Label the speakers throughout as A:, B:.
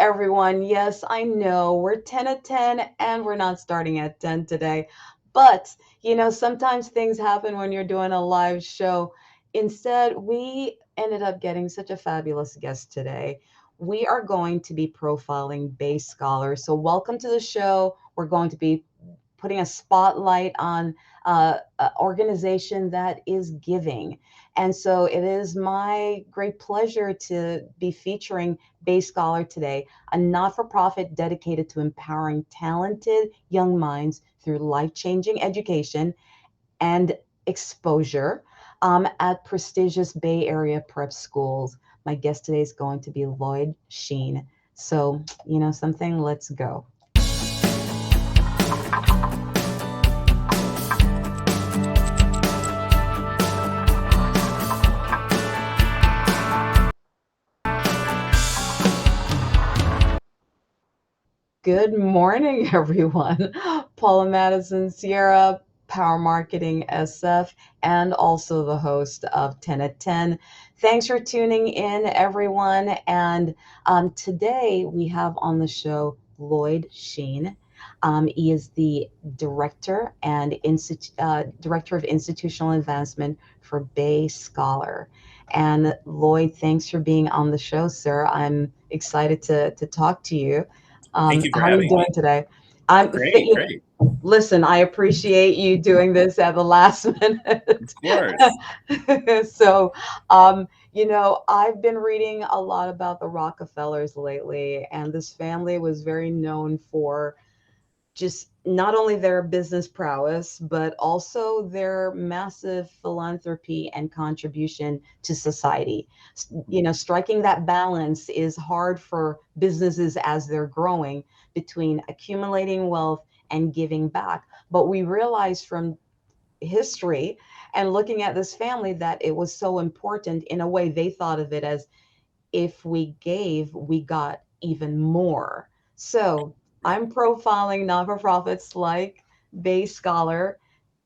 A: everyone. Yes, I know we're 10 at 10 and we're not starting at 10 today. But, sometimes things happen when you're doing a live show. Instead, we ended up getting such a fabulous guest today. We are going to be profiling Bay scholars. So, welcome to the show. We're going to be putting a spotlight on an organization that is giving. And so it is my great pleasure to be featuring Bay Scholar today, a not for profit dedicated to empowering talented young minds through life changing education and exposure at prestigious Bay Area prep schools. My guest today is going to be Lloyd Sheen. So, something, let's go. Good morning, everyone. Paula Mattisonsierra, Power Marketing SF, and also the host of 10 at 10. Thanks for tuning in, everyone. And today we have on the show Lloyd Sheen. He is the director of institutional advancement for Bay Scholar. And Lloyd, thanks for being on the show, sir. I'm excited to talk to you.
B: Thank you for
A: How are you
B: having me.
A: doing today? I'm
B: Great, great.
A: listen, I appreciate you doing this at the last
B: Of
A: minute.
B: course.
A: So, I've been reading a lot about the Rockefellers lately, and this family was very known for just not only their business prowess, but also their massive philanthropy and contribution to society. Striking that balance is hard for businesses as they're growing between accumulating wealth and giving back. But we realize from history and looking at this family that it was so important. In a way, they thought of it as if we gave, we got even more. So
B: Right.
A: I'm profiling non for profits like Bay Scholar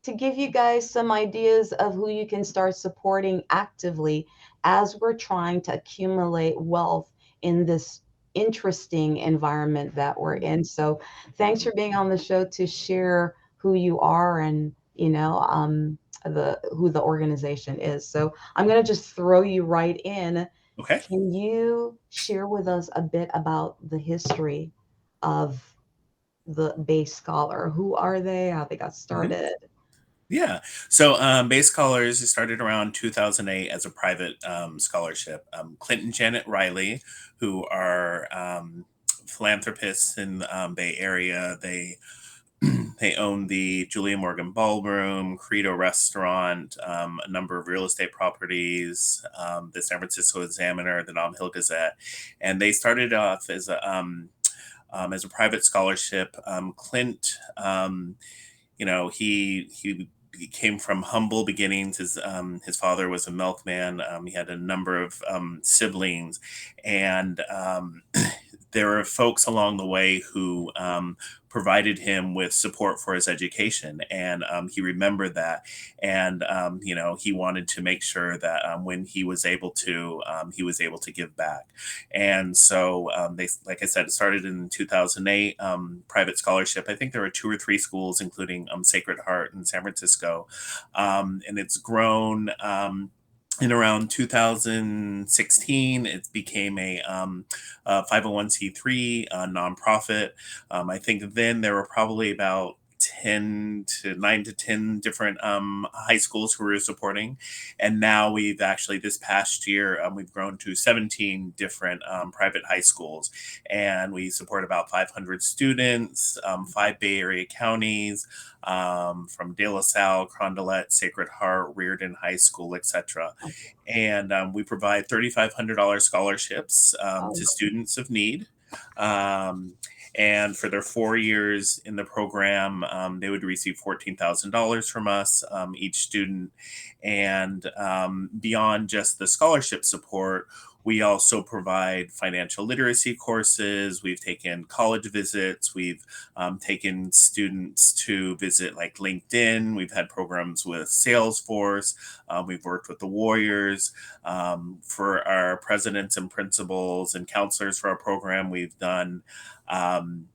A: to give you guys some ideas of who you can start supporting actively as we're trying to accumulate wealth in this interesting environment that we're in. So thanks for being on the show to share who you are and the who the organization is. So I'm going to just throw you right in.
B: Okay.
A: Can you share with us a bit about the history of the Bay Scholar? Who are they? How they got
B: Mhm.
A: started?
B: Yeah. So, Bay Scholars started around 2008 as a private scholarship. Clinton Janet Riley, who are philanthropists in the Bay Area, they own the Julia Morgan Ballroom, Credo Restaurant, a number of real estate properties, the San Francisco Examiner, the Nom Hill Gazette, and they started off as a private scholarship. Clint, he came from humble beginnings. His father was a milkman. He had a number of siblings, and there were folks along the way who provided him with support for his education, and he remembered that, and he wanted to make sure that when he was able to give back, and so they, like I said, it started in 2008, private scholarship. I think there were two or three schools, including Sacred Heart in San Francisco, and it's grown. In around 2016, it became a 501c3 nonprofit. I think then there were probably about 10 to 9 to 10 different high schools who were supporting. And now we've actually, this past year, we've grown to 17 different private high schools. And we support about 500 students, five Bay Area counties, from De La Salle, Carondelet, Sacred Heart, Reardon High School, etc. And we provide $3,500 scholarships
A: Oh,
B: to students of need. Um, and for their 4 years in the program, they would receive $14,000 from us, each student. And beyond just the scholarship support, We also provide financial literacy courses. We've taken college visits. We've taken students to visit like LinkedIn. We've had programs with Salesforce. We've worked with the Warriors. For our presidents and principals and counselors for our program, um,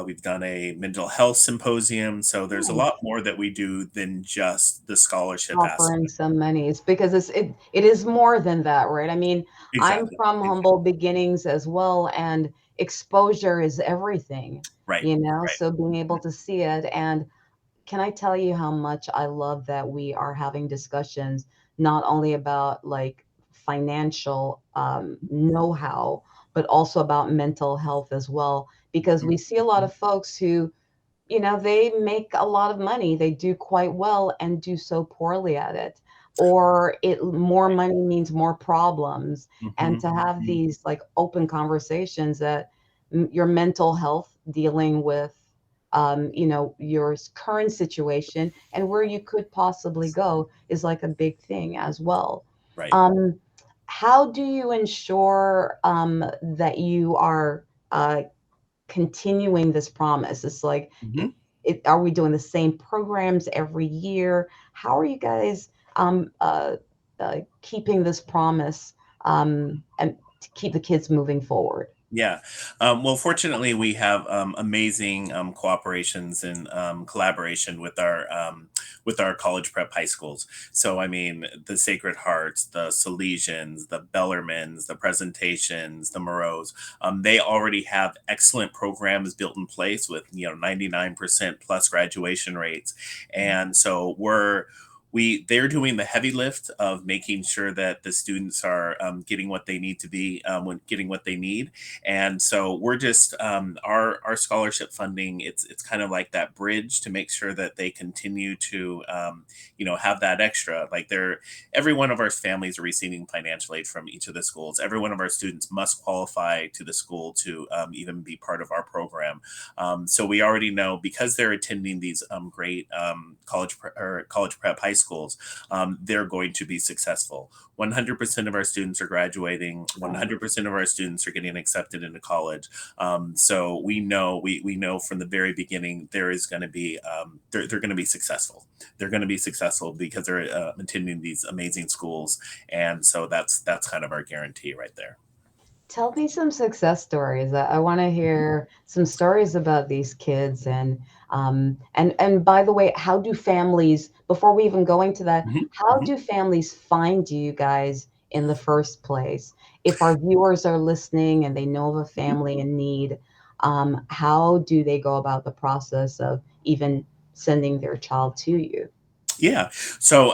B: we've done a mental health symposium. So there's a lot
A: Nice.
B: more that we do than just the scholarship
A: Offering
B: aspect.
A: some monies because it is more than that, right? I mean, I'm
B: Exactly.
A: from humble beginnings as well, and exposure is everything,
B: Right.
A: you know?
B: Right.
A: So being able to see it, and can I tell you how much I love that we are having discussions not only about like financial know-how, but also about mental health as well, because we see a lot of folks who, they make a lot of money, they do quite well and do so poorly at it. Or it more money means more problems. And
B: Mhm,
A: to have
B: mhm.
A: these like open conversations that your mental health dealing with your current situation and where you could possibly go is like a big thing as well.
B: Right.
A: Um, how do you ensure that you are continuing this promise? It's like,
B: Mhm.
A: are we doing the same programs every year? How are you guys keeping this promise and to keep the kids moving forward?
B: Yeah. Well, fortunately, we have amazing cooperations and collaboration with our college prep high schools. So, I mean, the Sacred Hearts, the Salesians, the Bellarmins, the Presentations, the Moreaus, they already have excellent programs built in place with 99% plus graduation rates, and so they're doing the heavy lift of making sure that the students are getting what they need to be when getting what they need, and so we're just our scholarship funding. It's kind of like that bridge to make sure that they continue to have that extra. Like every one of our families are receiving financial aid from each of the schools. Every one of our students must qualify to the school to even be part of our program. So we already know because they're attending these great college prep high schools, they're going to be successful. 100% of our students are graduating.
A: Right.
B: 100% of our students are getting accepted into college. So we know from the very beginning there is going to be they're going to be successful. They're going to be successful because they're attending these amazing schools, and so that's kind of our guarantee right there.
A: Tell me some success stories. I want to hear some stories about these kids and by the way, how do families, before we even go into that,
B: Mhm,
A: how
B: mhm.
A: do families find you guys in the first place? If our viewers are listening and they know of a
B: Mhm.
A: family in need, how do they go about the process of even sending their child to you?
B: Yeah. So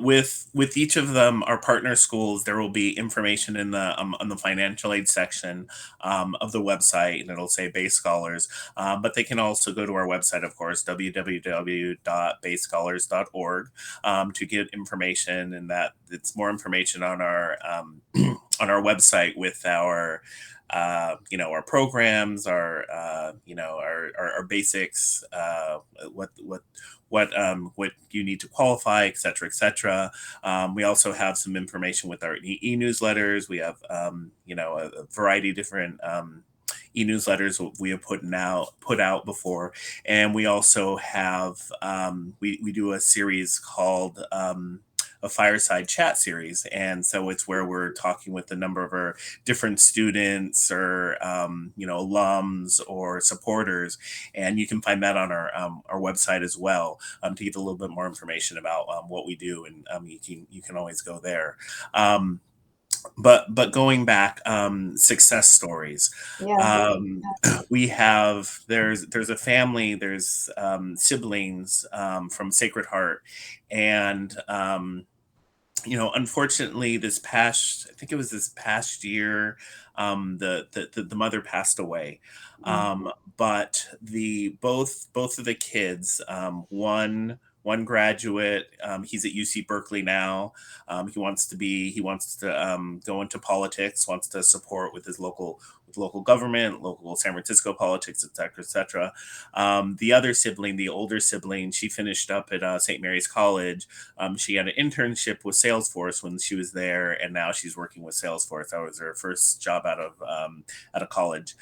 B: with each of them, our partner schools, there will be information in the on the financial aid section of the website, and it'll say Bay Scholars. But they can also go to our website, of course, www.bayscholars.org, to get information, and that it's more information on our on our website with our our programs, our basics, what you need to qualify, et cetera, et cetera. We also have some information with our e-newsletters. We have a variety of different e-newsletters we have put out before, and we also have we do a series called a fireside chat series, and so it's where we're talking with a number of our different students or alums or supporters, and you can find that on our website as well, to get a little bit more information about what we do, and you can always go there. Um, but going back, success stories.
A: Yeah.
B: Um, we have there's a family, there's siblings from Sacred Heart, and unfortunately, I think it was this past year, the mother passed away.
A: Mm.
B: But both of the kids, one graduate, he's at UC Berkeley now. He wants to go into politics, wants to support with his with local government, local San Francisco politics, et cetera, et cetera. The other sibling, the older sibling, she finished up at St. Mary's College. She had an internship with Salesforce when she was there, and now she's working with Salesforce. That was her first job out of college.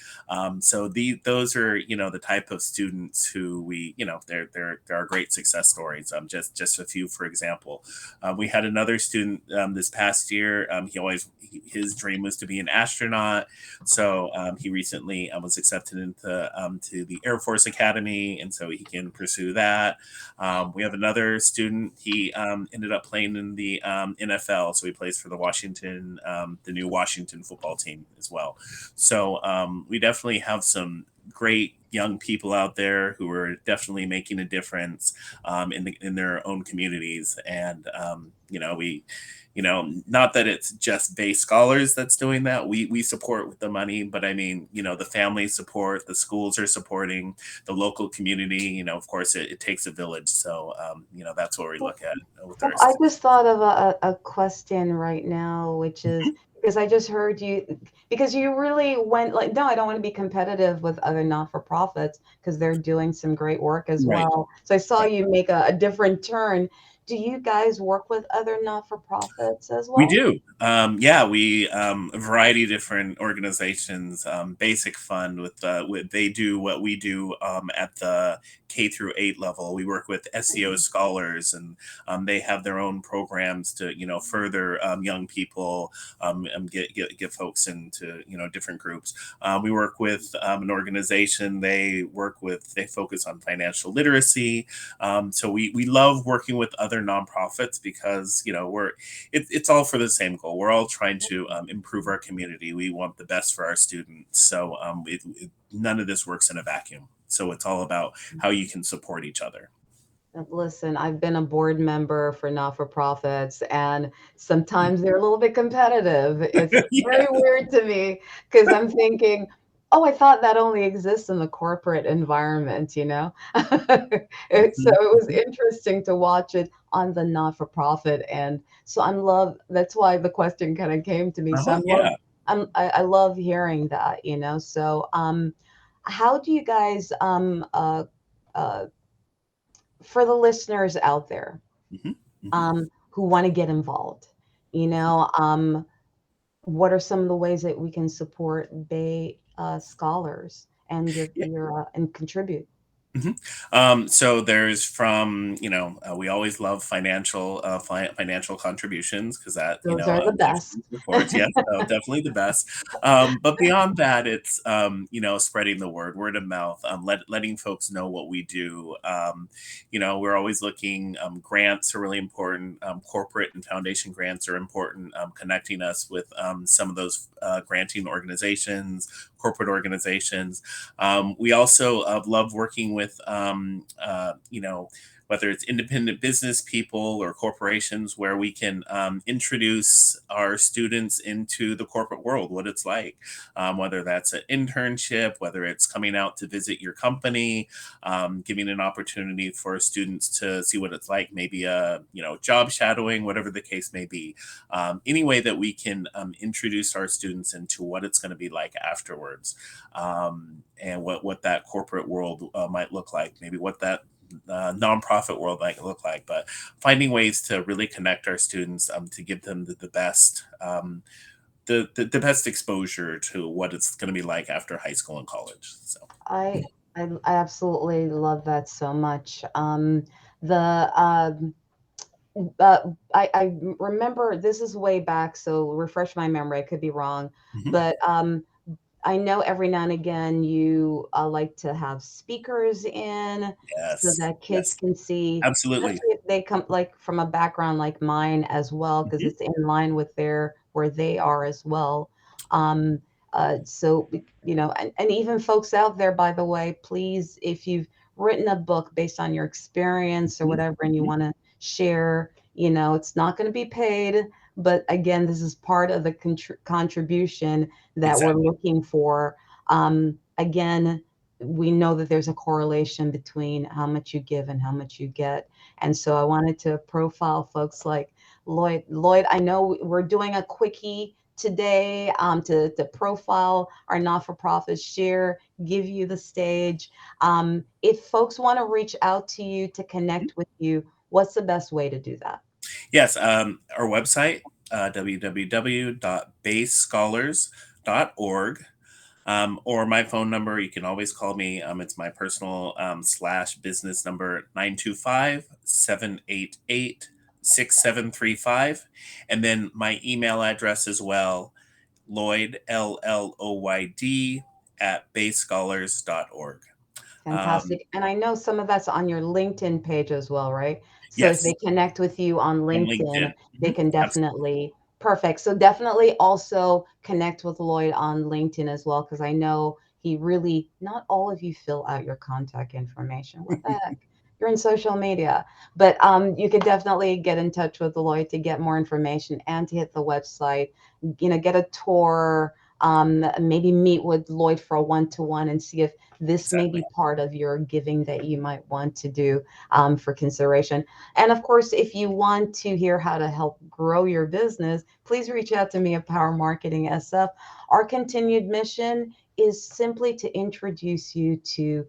B: So those are the type of students who we there are great success stories. Just a few for example. We had another student this past year. His dream was to be an astronaut, so he recently was accepted into to the Air Force Academy, and so he can pursue that. We have another student. He ended up playing in the NFL, so he plays for the new Washington football team as well. So we definitely have some great young people out there who are definitely making a difference in their own communities, and we not that it's just Bay Scholars that's doing that. We support with the money, but I mean, the family support, the schools are supporting, the local community. Of course, it takes a village. So that's what we look at with
A: Well,
B: our
A: I
B: students.
A: just thought of a question right now, which is
B: Mhm.
A: because I just heard you, because you really went like, no, I don't want to be competitive with other not-for-profits because they're doing some great work as
B: Right.
A: well. So I saw
B: Right.
A: you make a different turn. Do you guys work with other not-for-profits as
B: We
A: well?
B: do. Yeah, we a variety of different organizations. Basic Fund they do what we do at the K through 8 level. We work with SEO scholars, and they have their own programs to further young people, get folks into different groups. We work with an organization. They focus on financial literacy. So we love working with other nonprofits because it's all for the same goal. We're all trying to improve our community. We want the best for our students. So none of this works in a vacuum. So it's all about how you can support each other.
A: Listen, I've been a board member for not-for-profits, and sometimes they're a little bit competitive. It's very
B: Yeah.
A: weird to me because I'm thinking, oh, I thought that only exists in the corporate environment, you know? So
B: Mhm,
A: it was
B: mhm.
A: interesting to watch it on the not-for-profit end. So that's why the question kind of came to me. So
B: Uh-huh, yeah.
A: I love hearing that, you know? So, how do you guys, uh, for the listeners out there
B: Mhm, mhm.
A: who want to get involved, you know, what are some of the ways that we can support Bay scholars and your and contribute?
B: Mhm. So there's we always love financial contributions because that,
A: Those are the best.
B: definitely supports. Yes, so definitely the best. But beyond that, it's, spreading the word of mouth, letting folks know what we do. We're always looking, grants are really important. Corporate and foundation grants are important, connecting us with some of those granting organizations, corporate organizations. We also love working with, whether it's independent business people or corporations, where we can introduce our students into the corporate world, what it's like, whether that's an internship, whether it's coming out to visit your company, giving an opportunity for students to see what it's like, maybe job shadowing, whatever the case may be. Any way that we can introduce our students into what it's going to be like afterwards, and what that corporate world might look like, maybe what that nonprofit world might look like, but finding ways to really connect our students, to give them the best. The best exposure to what it's going to be like after high school and college. So,
A: I I absolutely love that so much. The uh, I remember this is way back, so refresh my memory. I could be wrong,
B: mhm.
A: but I know every now and again you like to have speakers in so
B: Yes,
A: that kids
B: yes,
A: can see,
B: absolutely.
A: especially if they come like from a background like mine as well, because
B: Mhm.
A: it's in line with their where they are as well. Um, so and even folks out there, by the way, please, if you've written a book based on your experience or
B: Mhm.
A: whatever, and you
B: Mhm.
A: want to share, it's not going to be paid, but again, this is part of the contribution that we're
B: Exactly.
A: looking for. Again, we know that there's a correlation between how much you give and how much you get. And so I wanted to profile folks like Lloyd. Lloyd, I know we're doing a quickie today to profile our not for profit, share, give you the stage. If folks want to reach out to you to connect with you, what's the best way to do that?
B: Yes, our website, www.bayscholars.org. Or my phone number, you can always call me. It's my personal slash business number, 925-788-6735. And then my email address as well, Lloyd, Lloyd, at bayscholars.org. Um,
A: Fantastic. And I know some of that's on your LinkedIn page as well, right? So if
B: yes,
A: they connect with you on
B: on
A: LinkedIn,
B: LinkedIn.
A: they can
B: Absolutely.
A: definitely, perfect. So definitely also connect with Lloyd on LinkedIn as well, because I know he really, not all of you fill out your contact information. What the heck? You're in social media. But you could definitely get in touch with Lloyd to get more information and to hit the website, get a tour, maybe meet with Lloyd for a one-to-one and see if this may be
B: Exactly.
A: part of your giving that you might want to do for consideration. And of course, if you want to hear how to help grow your business, please reach out to me at Power Marketing SF. Our continued mission is simply to introduce you to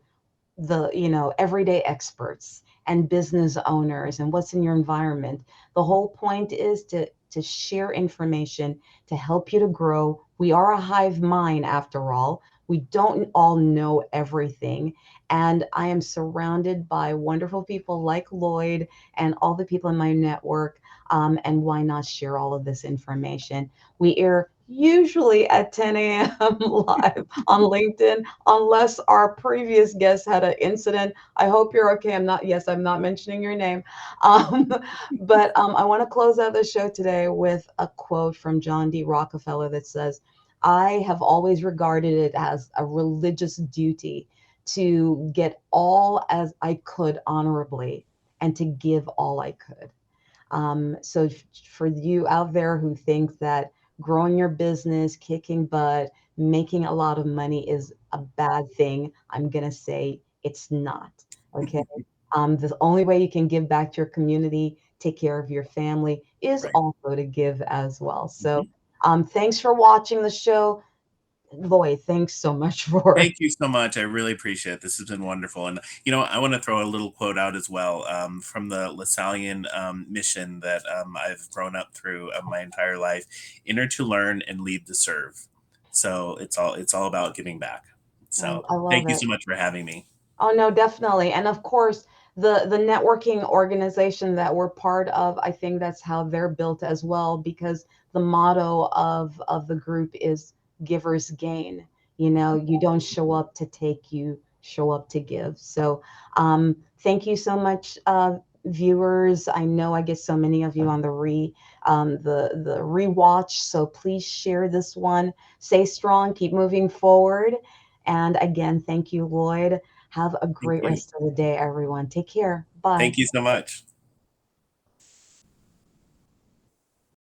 A: the everyday experts and business owners and what's in your environment. The whole point is to share information to help you to grow. We are a hive mind after all. We don't all know everything, and I am surrounded by wonderful people like Lloyd and all the people in my network. And why not share all of this information? We air usually at 10 a.m. live on LinkedIn, unless our previous guest had an incident. I hope you're okay. Yes, I'm not mentioning your name. Um, but I want to close out the show today with a quote from John D. Rockefeller that says, I have always regarded it as a religious duty to get all as I could honorably and to give all I could. So for you out there who think that growing your business, kicking butt, making a lot of money is a bad thing, I'm gonna say it's not. Okay. The only way you can give back to your community, take care of your family, is
B: Right.
A: also to give as well. So
B: Mhm.
A: thanks for watching the show. Lloyd, thanks so much for
B: Thank you so much. I really appreciate it. This has been wonderful. And, I want to throw a little quote out as well, from the Lasallian mission that I've grown up through my entire life: enter to learn and lead to serve. So it's all about giving back. So
A: I love
B: thank you
A: it.
B: so much for having me.
A: Oh no, definitely. And of course, the networking organization that we're part of, I think that's how they're built as well, because the motto of the group is givers gain. You don't show up to take, you show up to give. So thank you so much, viewers. I know I get so many of you on the rewatch. So please share this one. Stay strong, keep moving forward. And again, thank you, Lloyd. Have a
B: Thank
A: great
B: you.
A: rest of the day, everyone. Take care. Bye.
B: Thank you so much.